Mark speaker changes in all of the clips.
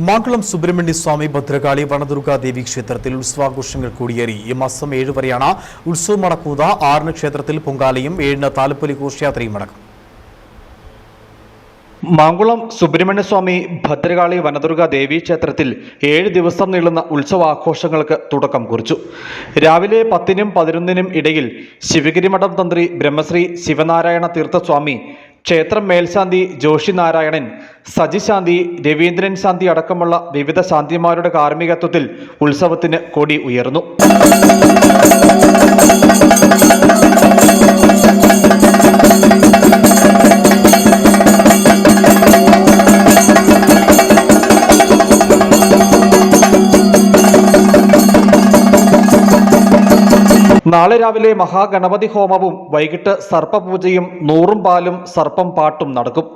Speaker 1: മാങ്കുളം സുബ്രഹ്മണ്യ സ്വാമി ഭദ്രകാളി വനദുർഗാ ദേവി ക്ഷേത്രത്തിൽ ഉത്സവാഘോഷങ്ങൾ കൂടിയേറി ഈ മാസം 7 വരെയാണ് ഉത്സവം നടക്കുന്നത്. 6 ക്ഷേത്രത്തിൽ പൊങ്കാലയും 7 താലപ്പൊലി ഘോഷയാത്രയും നടക്കും.
Speaker 2: മാങ്കുളം സുബ്രഹ്മണ്യസ്വാമി ഭദ്രകാളി വനദുർഗാ ദേവി ക്ഷേത്രത്തിൽ 7 ദിവസം നീളുന്ന ഉത്സവാഘോഷങ്ങൾക്ക് തുടക്കം കുറിച്ചു. രാവിലെ 10-നും 11-നും ഇടയിൽ ശിവഗിരി മഠം തന്ത്രി ബ്രഹ്മശ്രീ ശിവനാരായണ തീർത്ഥസ്വാമി, ക്ഷേത്രം മേൽശാന്തി ജോഷി നാരായണൻ, സജി ശാന്തി, രവീന്ദ്രൻ ശാന്തി അടക്കമുള്ള വിവിധ ശാന്തിമാരുടെ കാർമ്മികത്വത്തിൽ ഉത്സവത്തിന് കൊടി ഉയർന്നു. നാളെ രാവിലെ മഹാഗണപതി ഹോമവും വൈകിട്ട് സർപ്പപൂജയും 100 പാലും സർപ്പം പാട്ടും നടക്കും.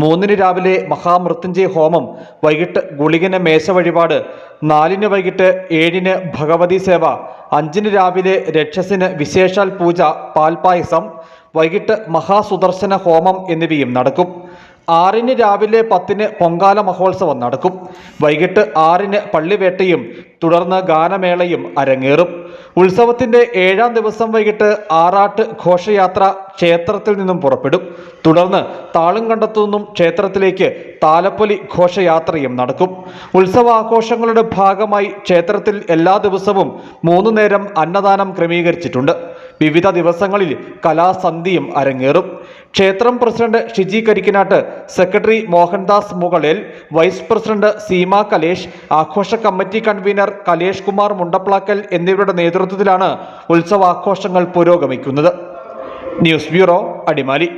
Speaker 2: 3-ന് രാവിലെ മഹാമൃത്യുഞ്ജയ ഹോമം, വൈകിട്ട് ഗുളികന് മേശ വഴിപാട്, 4-ന് വൈകിട്ട് 7-ന് ഭഗവതി സേവ, 5-ന് രാവിലെ രക്ഷസിന് വിശേഷാൽ പൂജ, പാൽപായസം, വൈകിട്ട് മഹാസുദർശന ഹോമം എന്നിവയും നടക്കും. 6-ന് രാവിലെ 10-ന് പൊങ്കാല മഹോത്സവം നടക്കും. വൈകിട്ട് 6-ന് പള്ളിവേട്ടയും തുടർന്ന് ഗാനമേളയും അരങ്ങേറും. ഉത്സവത്തിന്റെ 7-ാം ദിവസം വൈകിട്ട് ആറാട്ട് ഘോഷയാത്ര ക്ഷേത്രത്തിൽ നിന്നും പുറപ്പെടും. തുടർന്ന് താളുംകണ്ടത്തു നിന്നും ക്ഷേത്രത്തിലേക്ക് താലപ്പൊലി ഘോഷയാത്രയും നടക്കും. ഉത്സവാഘോഷങ്ങളുടെ ഭാഗമായി ക്ഷേത്രത്തിൽ എല്ലാ ദിവസവും 3 നേരം അന്നദാനം ക്രമീകരിച്ചിട്ടുണ്ട്. വിവിധ ദിവസങ്ങളിൽ കലാസന്ധ്യയും അരങ്ങേറും. ക്ഷേത്രം president Shiji Karikkinattu, secretary Mohandas Mukalel, vice president Seema Kalesh, ആഘോഷ കമ്മിറ്റി കൺവീനർ കലേഷ് കുമാർ മുണ്ടപ്ലാക്കൽ എന്നിവരുടെ നേതൃത്വത്തിലാണ് ഉത്സവാഘോഷങ്ങൾ പുരോഗമിക്കുന്നത്. News bureau, Adimali.